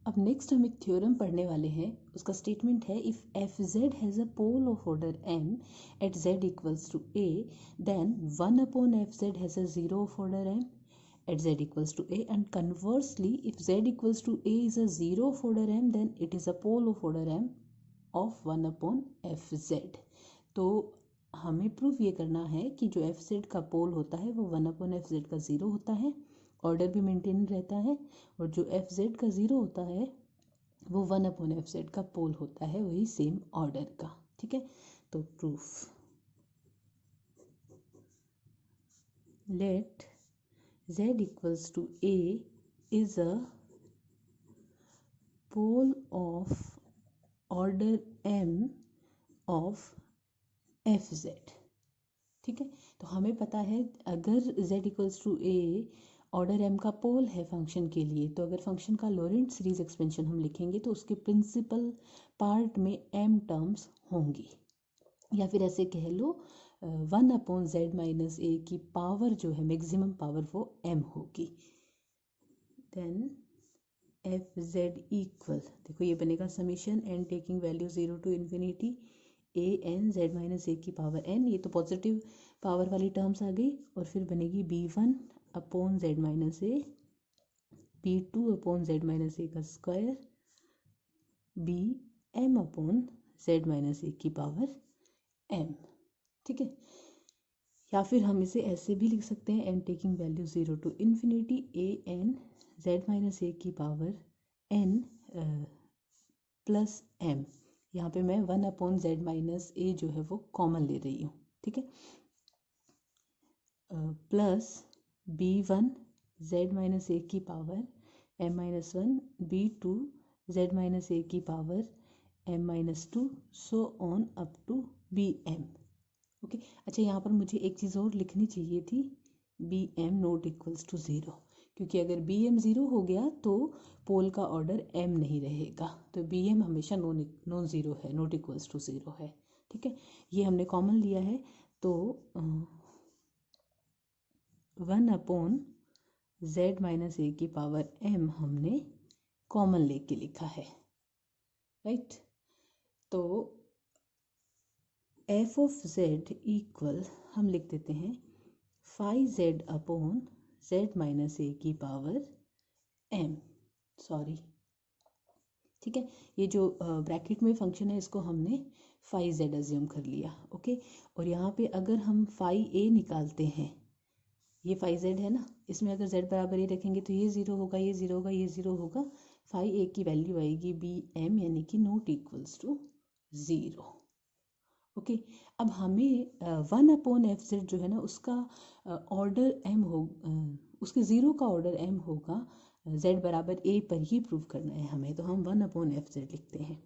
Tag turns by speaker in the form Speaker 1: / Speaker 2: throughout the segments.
Speaker 1: अब नेक्स्ट हम एक थ्योरम पढ़ने वाले हैं। उसका स्टेटमेंट है, if F Z has a pole of order m at z equals to a, then 1 F Z has a zero of order m at z equals to a, and conversely if z equals to a is a zero of order m, then it is a pole of order m of 1/fz। तो हमें proof ये करना है कि जो fz का पोल होता है वो 1/fz का ज़ीरो होता है, ऑर्डर भी मेंटेन रहता है, और जो fz का ज़ीरो होता है वो 1/fz का पोल होता है, वही सेम ऑर्डर का। ठीक है, तो proof, let z equals to a is a pole of order m of fz। ठीक है, तो हमें पता है अगर z equals to a order m का पोल है फंक्शन के लिए, तो अगर फंक्शन का लोरेंट सीरीज एक्सपेंशन हम लिखेंगे तो उसके प्रिंसिपल पार्ट में m टर्म्स होंगी, या फिर ऐसे कह लो 1/z - a की पावर जो है मैक्सिमम पावर वो m होगी। देन एफ जेड इक्वल, देखो ये बनेगा summation N taking value 0 to infinity A N Z minus A की पावर एन, ये तो पॉजिटिव पावर वाली टर्म्स आ गई, और फिर बनेगी b1/z माइनस ए, b2/z माइनस ए का स्क्वायर, bm/z माइनस ए की पावर m। ठीक है, या फिर हम इसे ऐसे भी लिख सकते हैं, N taking value 0 to infinity A N Z minus A की पावर एन प्लस एम। यहाँ पे मैं 1/z माइनस ए जो है वो कॉमन ले रही हूँ। ठीक है, प्लस b1/z माइनस ए की power m-1, b2/z minus A की power m-2, so on up to bm। Okay, अच्छा यहाँ पर मुझे एक चीज़ और लिखनी चाहिए थी, bm not equals to zero, क्योंकि अगर bm ज़ीरो हो गया तो पोल का ऑर्डर m नहीं रहेगा, तो bm हमेशा नॉन ज़ीरो है, नॉट इक्वल्स टू ज़ीरो है। ठीक है, ये हमने कॉमन लिया है, तो 1/z माइनस ए की पावर m हमने कॉमन लेके लिखा है, राइट। तो एफ ऑफ जेड इक्वल हम लिख देते हैं 5z/z माइनस ए की पावर m, सॉरी। ठीक है, ये जो ब्रैकेट में फंक्शन है इसको हमने 5z अज्यूम कर लिया। ओके, और यहाँ पे अगर हम 5a निकालते हैं, ये 5z है ना, इसमें अगर z बराबर a रखेंगे तो ये ज़ीरो होगा, ये ज़ीरो होगा, ये ज़ीरो होगा, 5a की वैल्यू आएगी bm, यानी कि not equals to zero. Okay, अब हमें 1/fz जो है ना उसका ऑर्डर m हो, उसके ज़ीरो का ऑर्डर m होगा, z बराबर a पर ही प्रूव करना है हमें, तो हम 1/fz लिखते हैं।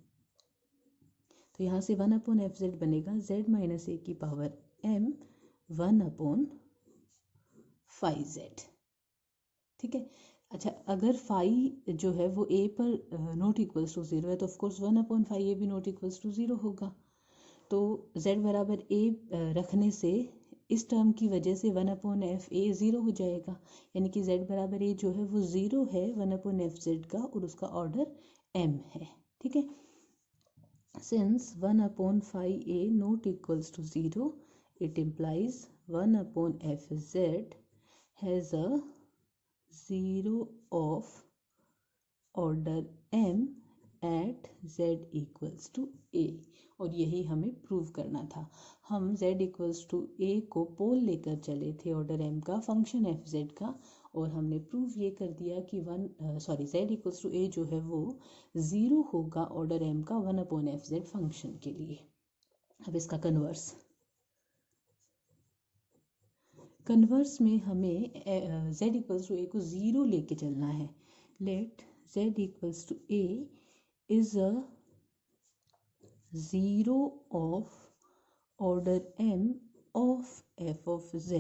Speaker 1: तो यहाँ से 1/fz बनेगा z माइनस ए की पावर m 1/5z। ठीक है, अच्छा अगर फाई जो है वो a पर नॉट इक्वल्स टू ज़ीरो है तो ऑफकोर्स 1/5a भी नॉट इक्वल्स टू ज़ीरो होगा, तो z बराबर a रखने से इस टर्म की वजह से 1/fa ज़ीरो हो जाएगा, यानी कि z बराबर a जो है वो ज़ीरो है 1/fz का, और उसका ऑर्डर m है। ठीक है, since 1/5a not equals to zero, it implies 1/fz has a zero of order m at z equals to a, और यही हमें प्रूव करना था। हम z इक्वल्स टू a को पोल लेकर चले थे ऑर्डर m का फंक्शन fz का, और हमने प्रूव ये कर दिया कि z इक्वल्स टू a जो है वो ज़ीरो होगा ऑर्डर m का 1/fz फंक्शन के लिए। अब इसका कन्वर्स में हमें z इक्वल्स टू a को ज़ीरो लेके चलना है। Let z equals to a is a zero of order m of f of z।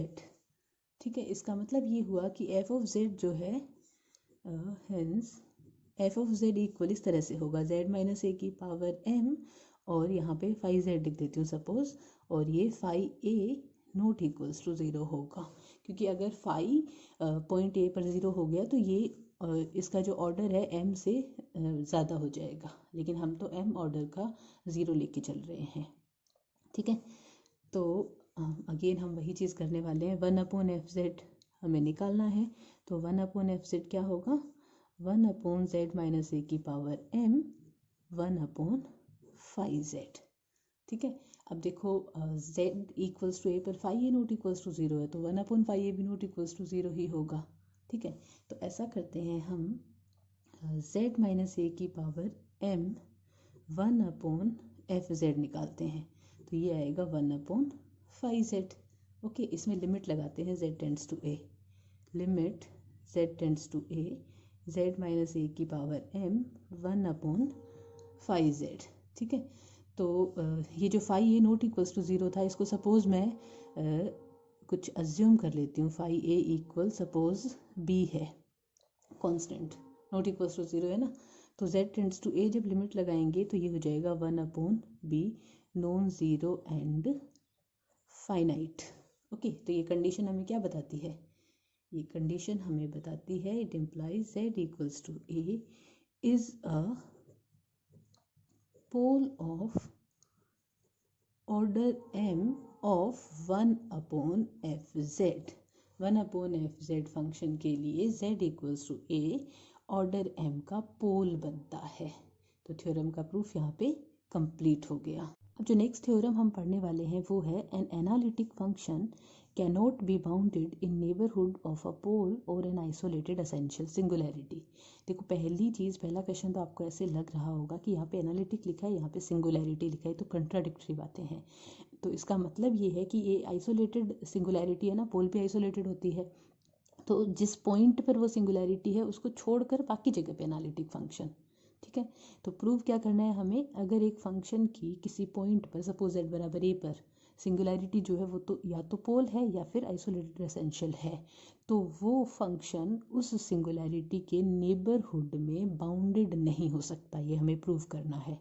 Speaker 1: ठीक है, इसका मतलब ये हुआ कि f of z जो है hence f of z equal इस तरह से होगा z माइनस ए की पावर m, और यहाँ पे 5z लिख देती हूँ सपोज, और ये 5a not equals to zero होगा, क्योंकि अगर 5 पॉइंट a पर ज़ीरो हो गया तो ये इसका जो ऑर्डर है m से ज़्यादा हो जाएगा, लेकिन हम तो m ऑर्डर का 0 लेके चल रहे हैं। ठीक है, तो अगेन हम वही चीज़ करने वाले हैं। 1/fz हमें निकालना है, तो 1/fz क्या होगा, 1/z माइनस a की पावर m 1/5z। ठीक है, अब देखो z इक्वल्स टू a पर phi A not equals to 0 है, तो 1/5a भी नॉट इक्वल्स टू 0 ही होगा। ठीक है, तो ऐसा करते हैं हम z माइनस a की पावर m 1/fz निकालते हैं, तो ये आएगा 1/5z। ओके, इसमें लिमिट लगाते हैं z tends to a, limit z tends to a z minus a की पावर m 1/5z। ठीक है, तो ये जो phi A not equals to 0 था, इसको सपोज मैं कुछ अज्यूम कर लेती हूँ। फाई ए इक्वल सपोज b है, कांस्टेंट, नॉट इक्वल्स टू 0 है ना, तो z टेंड्स टू a जब लिमिट लगाएंगे तो ये हो जाएगा 1/b non zero and finite. Okay, तो ये कंडीशन हमें क्या बताती है, ये कंडीशन हमें बताती है, it implies z equals to a is a pole of order m of 1/fz। 1/fz function के लिए z equals to a order m का पोल बनता है। तो थ्योरम का प्रूफ यहाँ पे कंप्लीट हो गया। अब जो नेक्स्ट थ्योरम हम पढ़ने वाले हैं वो है an analytic function cannot be bounded in neighbourhood of a pole और एन आइसोलेटेड एसेंशियल सिंगुलैरिटी। देखो पहली चीज़, पहला क्वेश्चन तो आपको ऐसे लग रहा होगा कि यहाँ पे एनालिटिक लिखा है, यहाँ पे सिंगुलैरिटी लिखा है, तो कंट्राडिक्टरी बातें हैं। तो इसका मतलब ये है कि ये आइसोलेटेड सिंगुलैरिटी है ना, पोल भी आइसोलेटेड होती है, तो जिस पॉइंट पर वो सिंगुलैरिटी है उसको छोड़कर बाकी जगह पे एनालिटिक फंक्शन। ठीक है, तो प्रूव क्या करना है हमें, अगर एक फंक्शन की किसी पॉइंट पर सपोज z बराबर a पर सिंगुलैरिटी जो है वो तो या तो पोल है या फिर आइसोलेटेड एसेंशियल है, तो वो फंक्शन उस सिंगुलैरिटी के नेबरहुड में बाउंडेड नहीं हो सकता, ये हमें प्रूव करना है।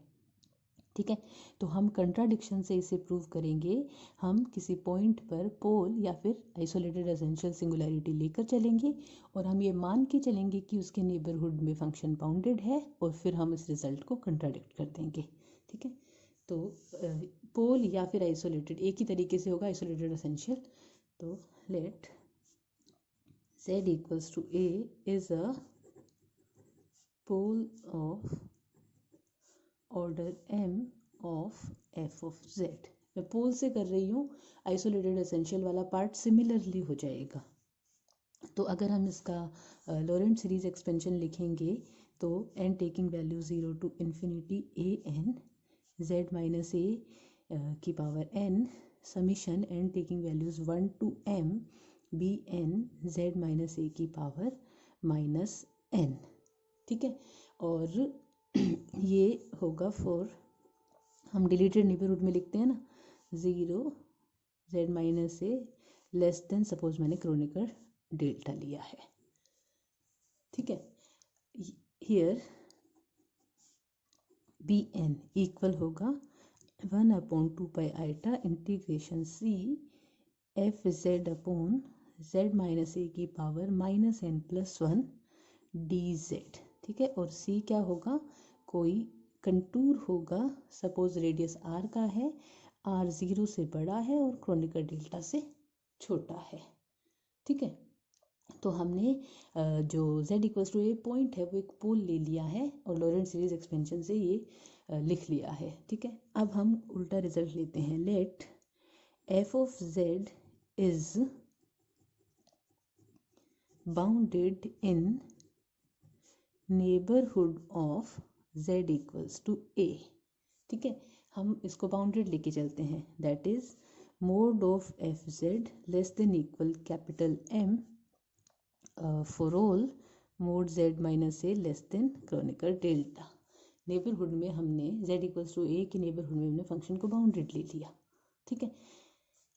Speaker 1: ठीक है, तो हम कंट्राडिक्शन से इसे प्रूव करेंगे। हम किसी पॉइंट पर पोल या फिर आइसोलेटेड एसेंशियल सिंगुलैरिटी लेकर चलेंगे और हम ये मान के चलेंगे कि उसके नेबरहुड में फंक्शन बाउंडेड है, और फिर हम इस रिजल्ट को कंट्राडिक्ट कर देंगे। ठीक है, तो पोल या फिर आइसोलेटेड एक ही तरीके से होगा, आइसोलेटेड एसेंशियल। तो let z equals to a is a pole of order m of f of z। मैं पोल से कर रही हूँ, आइसोलेटेड एसेंशियल वाला पार्ट सिमिलरली हो जाएगा। तो अगर हम इसका लॉरेंट सीरीज एक्सपेंशन लिखेंगे तो n taking value 0 to infinity a n z minus a की power n summation n taking values 1 to m b n z minus a की पावर माइनस n। ठीक है, और ये होगा फॉर, हम डिलीटेड नेबरहुड में लिखते हैं ना, 0 z minus A less then, suppose मैंने क्रोनिकर डेल्टा लिया है। ठीक है, हियर बी एन इक्वल होगा 1/2 pi iota integration c F Z upon z minus A की power minus n plus 1 D Z. ठीक है, और c क्या होगा, कोई कंटूर होगा, सपोज रेडियस r का है, r 0 से बड़ा है और क्रोनिकर डेल्टा से छोटा है। ठीक है, तो हमने जो z equals to A point है वो एक पोल ले लिया है और लॉरेंट सीरीज एक्सपेंशन से ये लिख लिया है। ठीक है, अब हम उल्टा रिजल्ट लेते हैं। Let f of z is bounded in neighbourhood of z equals to a। ठीक है, हम इसको बाउंडेड लेके चलते हैं, that is mod of F Z less than equal capital M for all mod z minus A less than Kronecker delta. Neighbourhood में हमने z equals to a के नेबरहुड में हमने फंक्शन को बाउंडेड ले लिया। ठीक है,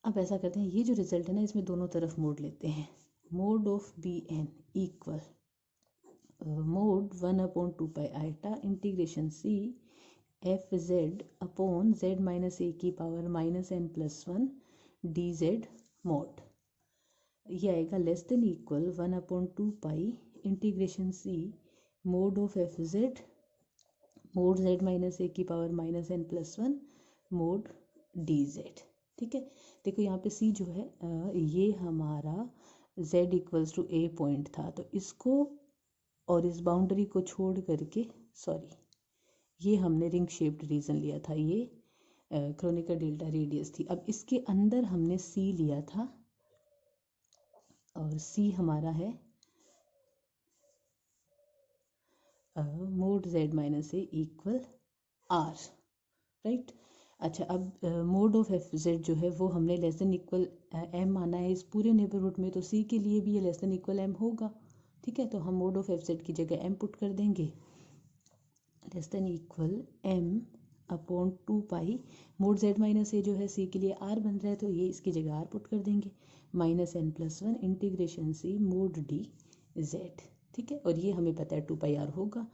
Speaker 1: अब ऐसा करते हैं, ये जो रिजल्ट है ना इसमें दोनों तरफ मोड लेते हैं। Mod of B N equal mod 1/2 pi iota integration c F Z upon z minus A की power minus n plus 1 D Z mod. ये आएगा less than equal 1/2 pi integration C mod of F Z mod Z minus A की power minus N plus one mod D Z. ठीक है, देखो यहाँ पे सी जो है ये हमारा z equals to A point था, तो इसको और इस बाउंड्री को छोड़ करके, सॉरी ये हमने रिंग शेप्ड रीजन लिया था, ये क्रोनिकल डेल्टा रेडियस थी। अब इसके अंदर हमने सी लिया था और सी हमारा है mod z minus A equal R, right. अच्छा, अब मोड ऑफ एफ जेड जो है वो हमने लेस देन इक्वल एम माना है इस पूरे नेबरहुड में, तो सी के लिए भी ये लेस देन इक्वल एम होगा। ठीक है, तो हम मोड ऑफ एफ जेड की जगह एम पुट कर देंगे, less than equal M upon 2 pi mod Z minus A जो है सी के लिए आर बन रहा है, तो ये इसकी जगह आर पुट कर देंगे, minus N plus one integration C mod D Z. ठीक है, और ये हमें पता है 2 पाई आर होगा,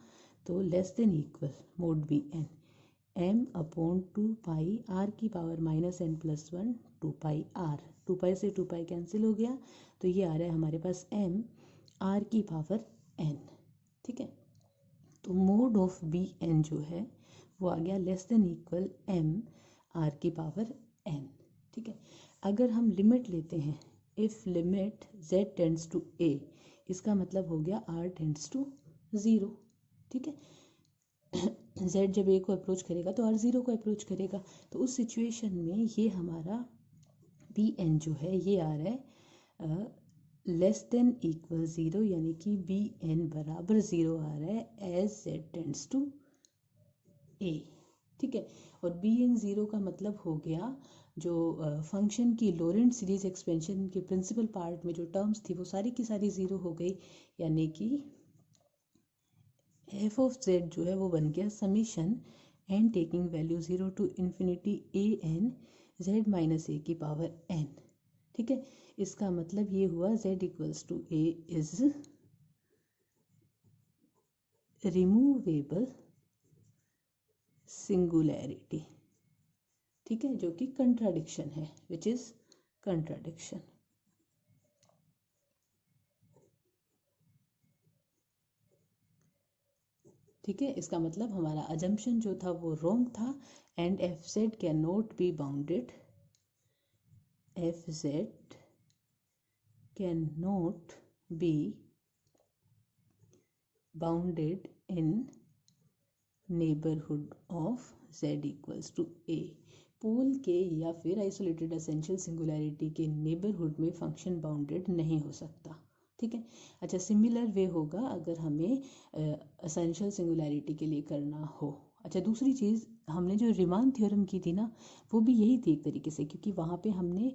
Speaker 1: तो less than equal mod B N M upon 2 pi R की power minus N plus one 2 pi R, 2 pi से 2 पाई कैंसिल हो गया, तो ये आ रहा है हमारे पास एम आर की पावर एन। ठीक है, तो मोड ऑफ बी एन जो है वो आ गया less than equal M R की पावर एन। ठीक है, अगर हम लिमिट लेते हैं, if limit z tends to a, इसका मतलब हो गया r टेंड्स टू 0। ठीक है, z जब a को अप्रोच करेगा तो r 0 को अप्रोच करेगा, तो उस सिचुएशन में ये हमारा बी एन जो है ये आ रहा है लेस देन इक्वल 0, यानी कि बी एन बराबर 0 आ रहा है as z tends to a। ठीक है, और बी एन 0 का मतलब हो गया जो फंक्शन की लोरेंट सीरीज एक्सपेंशन के प्रिंसिपल पार्ट में जो टर्म्स थी वो सारी की सारी 0 हो गई, यानी कि एफ ऑफ जेड जो है वो बन गया summation N taking value 0 to infinity A N Z minus A की पावर एन। ठीक है, इसका मतलब ये हुआ z equals to a is removable singularity. ठीक है, जो कि कंट्राडिक्शन है, विच इज कंट्राडिक्शन। ठीक है, इसका मतलब हमारा अजम्पशन जो था वो रॉन्ग था, and F Z can not be bounded, F Z can not be bounded in neighbourhood of z equals to a। Pole के या फिर आइसोलेटेड एसेंशियल सिंगुलैरिटी के नेबरहुड में फंक्शन बाउंडेड नहीं हो सकता। ठीक है, अच्छा सिमिलर वे होगा अगर हमें एसेंशियल सिंगुलैरिटी के लिए करना हो। अच्छा, दूसरी चीज़ हमने जो रिमान थ्योरम की थी ना, वो भी यही थी एक तरीके से, क्योंकि वहाँ पे हमने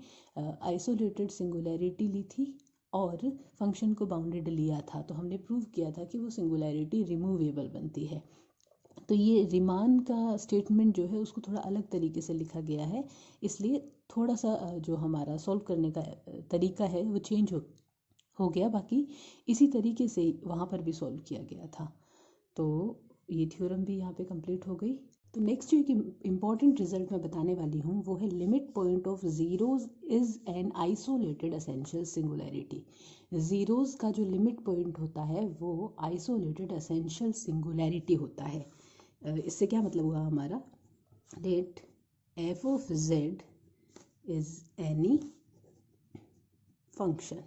Speaker 1: आइसोलेटेड सिंगुलैरिटी ली थी और फंक्शन को बाउंडेड लिया था, तो हमने प्रूव किया था कि वो सिंगुलैरिटी रिमूवेबल बनती है। तो ये रिमान का स्टेटमेंट जो है उसको थोड़ा अलग तरीके से लिखा गया है, इसलिए थोड़ा सा जो हमारा सॉल्व करने का तरीका है वो चेंज हो गया, बाकी इसी तरीके से वहाँ पर भी सॉल्व किया गया था। तो ये थ्योरम भी यहाँ पे कंप्लीट हो गई। तो नेक्स्ट जो एक इम्पॉर्टेंट रिजल्ट मैं बताने वाली हूँ वो है limit point of zeros is an isolated essential singularity. Zeros का जो लिमिट पॉइंट होता है वो आइसोलेटेड एसेंशियल सिंगुलैरिटी होता है। इससे क्या मतलब हुआ हमारा, let F of Z is any function.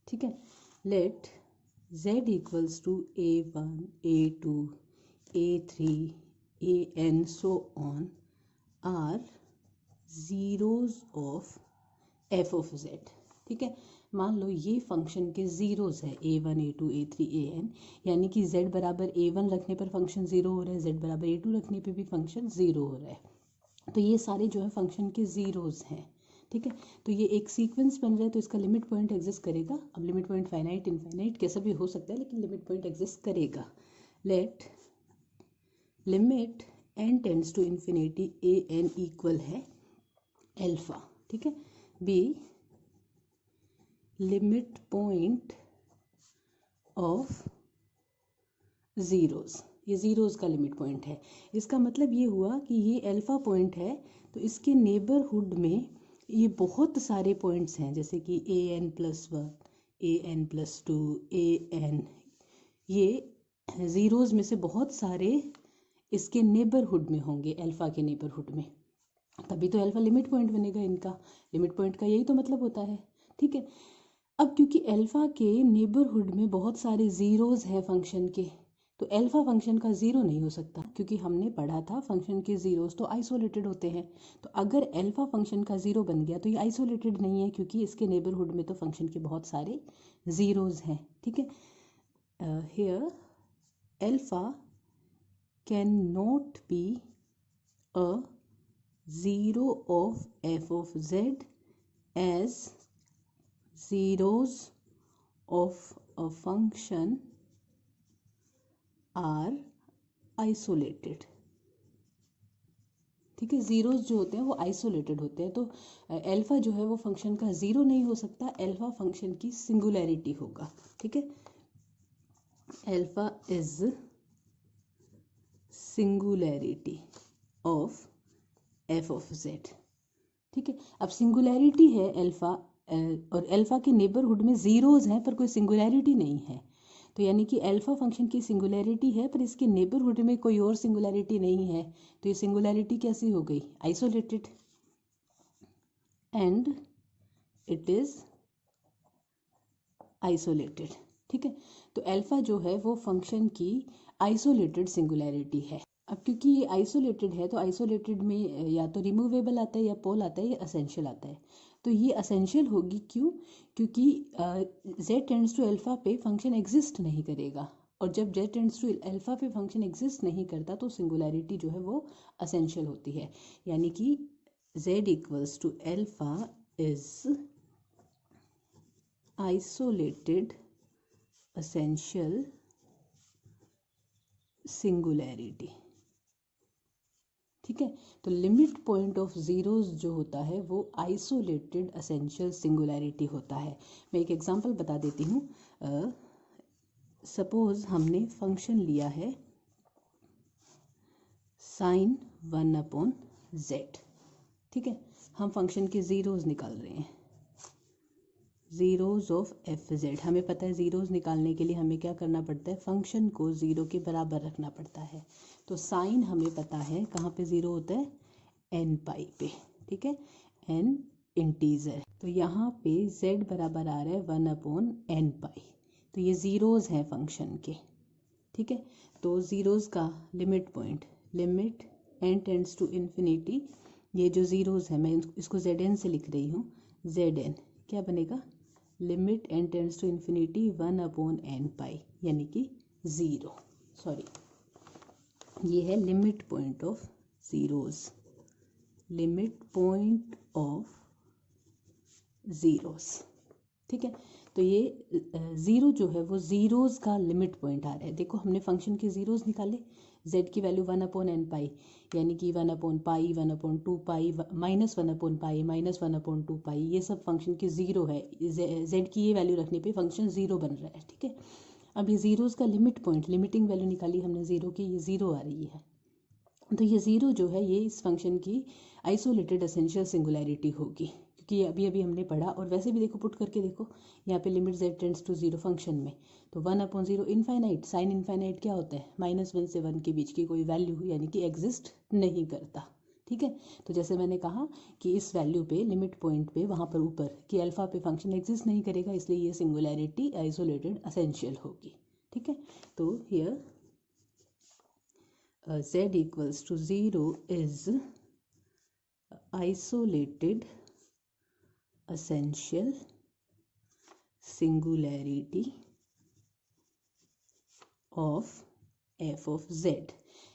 Speaker 1: ठीक है, let z equals to a1 a2 a3 an so on are zeros of F of Z. ठीक है, मान लो ये फंक्शन के जीरोज है a1 a2 a3 an, यानी कि z बराबर a1 रखने पर फंक्शन 0 हो रहा है, z बराबर a2 रखने पे भी फंक्शन 0 हो रहा है, तो ये सारे जो है फंक्शन के जीरोज हैं। ठीक है, तो ये एक सीक्वेंस बन रहा है, तो इसका लिमिट पॉइंट एग्जिस्ट करेगा। अब लिमिट पॉइंट फाइनाइट इनफाइनाइट कैसा भी हो सकता है, लेकिन लिमिट पॉइंट एग्जिस्ट करेगा। Let limit n tends to infinity A N equal है एल्फा। ठीक है, be limit point of zeros, ये जीरोज का लिमिट पॉइंट है। इसका मतलब ये हुआ कि ये अल्फा पॉइंट है, तो इसके नेबरहुड में ये बहुत सारे पॉइंट्स हैं, जैसे कि A N plus one an+2 an, ये ज़ीरोज़ में से बहुत सारे इसके नेबरहुड में होंगे, अल्फ़ा के नेबरहुड में, तभी तो अल्फ़ा लिमिट पॉइंट बनेगा इनका। लिमिट पॉइंट का यही तो मतलब होता है, ठीक है। अब क्योंकि अल्फ़ा के नेबरहुड में बहुत सारे ज़ीरोज़ हैं फंक्शन के, तो अल्फ़ा फंक्शन का ज़ीरो नहीं हो सकता, क्योंकि हमने पढ़ा था फंक्शन के ज़ीरोज़ तो आइसोलेटेड होते हैं। तो अगर अल्फ़ा फंक्शन का ज़ीरो बन गया तो ये आइसोलेटेड नहीं है, क्योंकि इसके नेबरहुड में तो फंक्शन के बहुत सारे ज़ीरोज़ हैं, ठीक है। Here alpha can not be a zero of f of z as zeros of a function are isolated, ठीक है। ज़ीरोज़ जो होते हैं वो आइसोलेटेड होते हैं, तो अल्फ़ा जो है वो फंक्शन का ज़ीरो नहीं हो सकता, अल्फ़ा फंक्शन की सिंगुलैरिटी होगा, ठीक है। Alpha is singularity of f of z, ठीक है। अब सिंगुलैरिटी है अल्फ़ा, और अल्फ़ा के नेबरहुड में ज़ीरोज़ हैं पर कोई सिंगुलैरिटी नहीं है, तो यानी कि अल्फ़ा फंक्शन की सिंगुलैरिटी है पर इसके नेबरहुड में कोई और सिंगुलैरिटी नहीं है, तो ये सिंगुलैरिटी कैसी हो गई, isolated, and it is isolated, ठीक है। तो अल्फ़ा जो है वो फंक्शन की आइसोलेटेड सिंगुलैरिटी है। अब क्योंकि ये आइसोलेटेड है तो आइसोलेटेड में या तो रिमूवेबल आता है या पोल आता है या असेंशियल आता है, तो ये असेंशियल होगी, क्यों, क्योंकि z टेंड्स टू अल्फ़ा पे फंक्शन एग्जिस्ट नहीं करेगा, और जब z टेंड्स टू अल्फ़ा पे फंक्शन एग्जिस्ट नहीं करता तो सिंगुलैरिटी जो है वो असेंशियल होती है, यानी कि z equals to alpha is isolated essential singularity, ठीक है। तो लिमिट पॉइंट ऑफ ज़ीरोज़ जो होता है वो आइसोलेटेड असेंशियल सिंगुलैरिटी होता है। मैं एक एग्जांपल बता देती हूँ। सपोज़ हमने फंक्शन लिया है sin 1/z, ठीक है। हम फंक्शन के ज़ीरोज़ निकाल रहे हैं, ज़ीरोज़ ऑफ f(z). हमें पता है ज़ीरोज़ निकालने के लिए हमें क्या करना पड़ता है, फंक्शन को ज़ीरो के बराबर रखना पड़ता है। तो साइन हमें पता है कहाँ पे ज़ीरो होता है, n पाई पे, ठीक है, n इंटीजर, तो यहाँ पे z बराबर आ रहा है 1/n पाई, तो ये ज़ीरोज़ हैं फंक्शन के, ठीक है। तो ज़ीरोज़ का limit point, limit n tends to infinity, ये जो ज़ीरोज़ है मैं इसको zn से लिख रही हूँ, zn क्या बनेगा, limit n tends to infinity 1/n pi, यानी कि ज़ीरो, सॉरी ये है limit point of zeros, limit point of zeros, ठीक है। तो ये ज़ीरो जो है वो ज़ीरोज़ का लिमिट पॉइंट आ रहा है। देखो हमने फंक्शन के ज़ीरोज़ निकाले, z की वैल्यू 1/n पाई, यानी कि 1/पाई, 1/2 पाई, -1/पाई, -1/2 पाई, ये सब फंक्शन के ज़ीरो है। z की ये वैल्यू रखने पे फंक्शन ज़ीरो बन रहा है, ठीक है। अब ये ज़ीरोज़ का लिमिट पॉइंट, लिमिटिंग वैल्यू निकाली हमने ज़ीरो की, ये ज़ीरो आ रही है, तो ये ज़ीरो जो है ये इस फंक्शन की आइसोलेटेड एसेंशियल सिंगुलैरिटी होगी, क्योंकि ये अभी अभी हमने पढ़ा। और वैसे भी देखो, पुट करके देखो, यहाँ पे limit z tends to zero function में, तो 1/0 इनफाइनाइट, साइन इनफाइनाइट क्या होता है, -1 से 1 के बीच की कोई वैल्यू, यानी कि एग्जिस्ट नहीं करता, ठीक है। तो जैसे मैंने कहा कि इस वैल्यू पे, लिमिट पॉइंट पे, वहाँ पर ऊपर कि अल्फ़ा पे फंक्शन एग्जिस्ट नहीं करेगा, इसलिए ये सिंगुलैरिटी आइसोलेटेड असेंशियल होगी, ठीक है। तो here z equals to 0 is isolated essential singularity of f of z,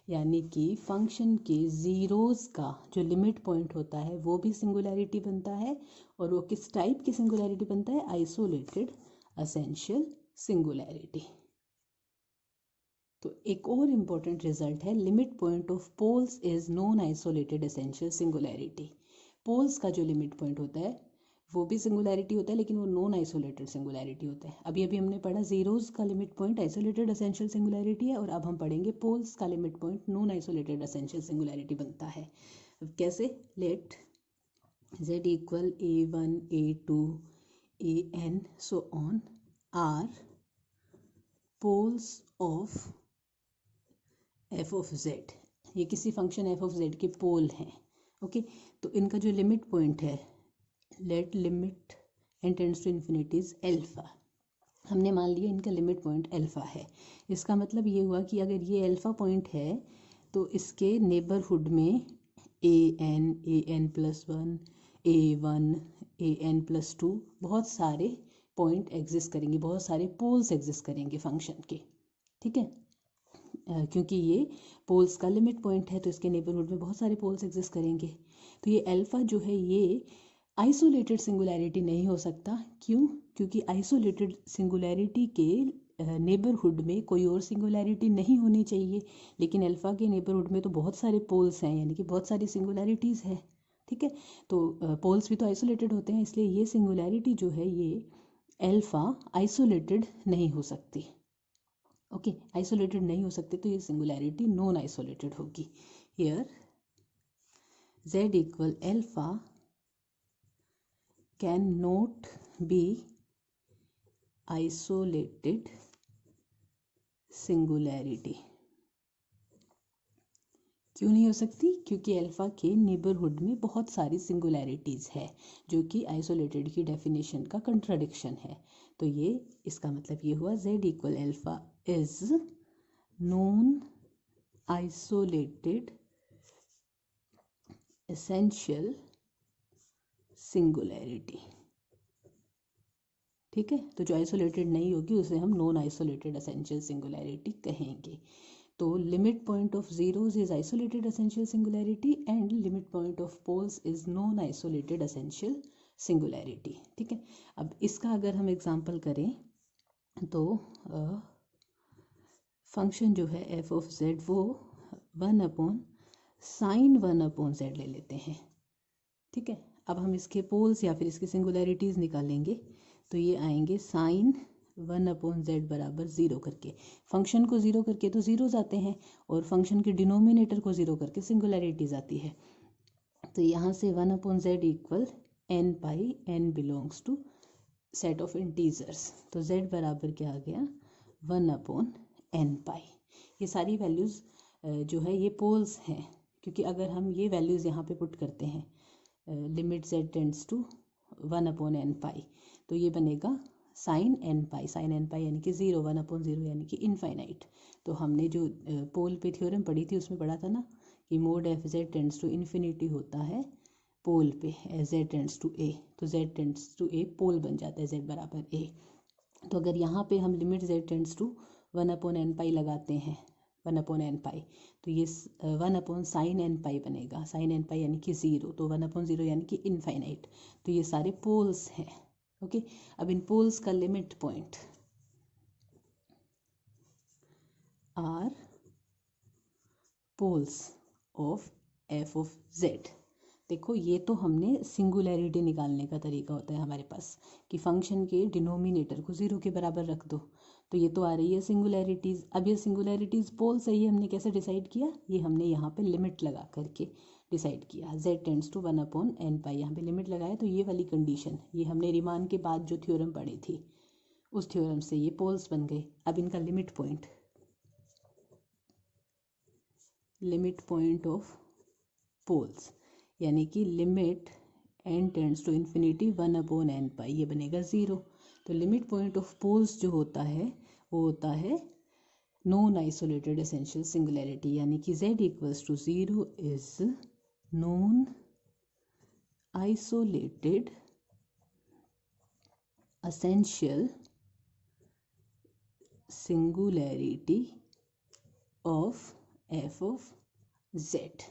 Speaker 1: यानी कि फंक्शन के ज़ीरोज़ का जो लिमिट पॉइंट होता है वो भी सिंगुलैरिटी बनता है, और वो किस टाइप की सिंगुलैरिटी बनता है, आइसोलेटेड असेंशियल सिंगुलैरिटी। तो एक और इम्पॉर्टेंट रिजल्ट है, limit point of poles is non isolated essential singularity. Poles का जो लिमिट पॉइंट होता है वो भी सिंगुलैरिटी होता है, लेकिन वो नॉन आइसोलेटेड सिंगुलैरिटी होता है। अभी अभी हमने पढ़ा ज़ीरोज़ का limit point isolated essential singularity है, और अब हम पढ़ेंगे पोल्स का limit point non isolated essential singularity बनता है। कैसे, let z equal a1 a2 an so on, are poles of F of Z, ये किसी फंक्शन एफ ऑफ जेड के पोल हैं। ओके, तो इनका जो लिमिट पॉइंट है, let limit N tends to infinity is alpha. हमने मान लिया इनका लिमिट पॉइंट एल्फा है। इसका मतलब ये हुआ कि अगर ये एल्फा पॉइंट है तो इसके नेबरहुड में ए N plus one, A1, AN+2 बहुत सारे पॉइंट एग्जिस्ट करेंगे, बहुत सारे पोल्स एग्जिस्ट करेंगे फंक्शन के। ठीक है, क्योंकि ये पोल्स का लिमिट पॉइंट है तो इसके नेबरहुड में बहुत सारे पोल्स एग्जिस्ट करेंगे। तो ये अल्फा जो है ये आइसोलेटेड सिंगुलैरिटी नहीं हो सकता। क्यों? क्योंकि आइसोलेटेड सिंगुलैरिटी के नेबरहुड में कोई और सिंगुलैरिटी नहीं होनी चाहिए, लेकिन अल्फा के नेबरहुड में तो बहुत सारे पोल्स हैं, यानी कि बहुत सारी सिंगुलैरिटीज़ है। ठीक है, तो पोल्स भी तो आइसोलेटेड होते हैं, इसलिए ये सिंगुलैरिटी जो है ये अल्फा आइसोलेटेड नहीं हो सकती। ओके, आइसोलेटेड नहीं हो सकते तो ये सिंगुलैरिटी नॉन आइसोलेटेड होगी। Here z equal alpha can not be isolated singularity. क्यों नहीं हो सकती? क्योंकि अल्फा के नेबरहुड में बहुत सारी सिंगुलैरिटीज़ है जो कि आइसोलेटेड की डेफिनेशन का कंट्राडिक्शन है। तो ये इसका मतलब ये हुआ z equal alpha is non isolated essential singularity. ठीक है, तो जो आइसोलेटेड नहीं होगी उसे हम नॉन आइसोलेटेड एसेंशियल सिंगुलैरिटी कहेंगे। तो limit point of zeros is isolated essential singularity and limit point of poles is non isolated essential singularity. ठीक है, अब इसका अगर हम एग्जांपल करें तो फंक्शन जो है एफ ऑफ जेड वो 1/sin 1/z ले लेते हैं। ठीक है, अब हम इसके पोल्स या फिर इसकी सिंगुलैरिटीज़ निकालेंगे तो ये आएंगे sin 1/z बराबर ज़ीरो करके। फंक्शन को ज़ीरो करके तो ज़ीरोज़ आते हैं और फंक्शन के डिनोमिनेटर को ज़ीरो करके सिंगुलैरिटीज़ आती है। तो यहाँ से 1/z equal n pi, n belongs to set of integers, तो z बराबर क्या आ गया 1/n पाई। ये सारी वैल्यूज़ जो है ये पोल्स हैं, क्योंकि अगर हम ये वैल्यूज़ यहाँ पे पुट करते हैं limit z tends to 1/n pi तो ये बनेगा sin n पाई यानी कि 0, 1/0 यानी कि इनफाइनाइट। तो हमने जो पोल पे थ्योरम पढ़ी थी उसमें पढ़ा था ना कि mod F Z tends to infinity होता है पोल पे z टेंड्स टू a, तो z tends to a pole बन जाता है z बराबर a। तो अगर यहाँ पे हम limit z tends to 1/n pi लगाते हैं 1/n पाई तो ये 1/sin n पाई बनेगा, sin n पाई यानी कि 0, तो 1/0 यानी कि इनफाइनाइट। तो ये सारे पोल्स हैं। ओके, अब इन पोल्स का limit point are poles of F of Z. देखो ये तो हमने सिंगुलैरिटी निकालने का तरीका होता है हमारे पास कि फंक्शन के डिनोमिनेटर को 0 के बराबर रख दो, तो ये तो आ रही है सिंगुलैरिटीज़। अब ये सिंगुलैरिटीज़ पोल सही है, हमने कैसे डिसाइड किया? ये हमने यहाँ पे लिमिट लगा करके डिसाइड किया, z टेंड्स टू 1/n पाई, यहाँ पे लिमिट लगाया तो ये वाली कंडीशन, ये हमने रिमान के बाद जो थ्योरम पढ़ी थी उस थ्योरम से ये पोल्स बन गए। अब इनका लिमिट पॉइंट ऑफ पोल्स यानी कि limit n tends to infinity 1/n pi, ये बनेगा 0। तो लिमिट पॉइंट ऑफ पोल्स जो होता है वो होता है नॉन आइसोलेटेड एसेंशियल सिंगुलैरिटी, यानी कि z equals to 0 is non isolated essential singularity of F of Z.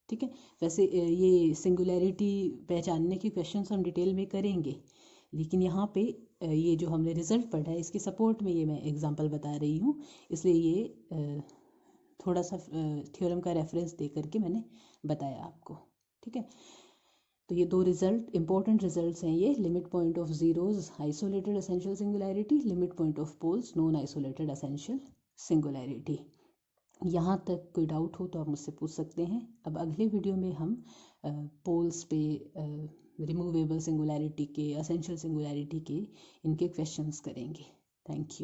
Speaker 1: ठीक है, वैसे ये सिंगुलैरिटी पहचानने के क्वेश्चंस हम डिटेल में करेंगे, लेकिन यहाँ पे ये जो हमने रिजल्ट पढ़ा है इसके सपोर्ट में ये मैं एग्जांपल बता रही हूँ, इसलिए ये थोड़ा सा थ्योरम का रेफरेंस दे करके मैंने बताया आपको। ठीक है, तो ये दो रिजल्ट इंपॉर्टेंट रिजल्ट्स हैं ये, limit point of zeros isolated essential singularity, limit point of poles non isolated essential singularity. यहाँ तक कोई डाउट हो तो आप मुझसे पूछ सकते हैं। अब अगले वीडियो में हम पोल्स पे रिमूवेबल सिंगुलैरिटी के, असेंशियल सिंगुलैरिटी के इनके क्वेश्चंस करेंगे। Thank you.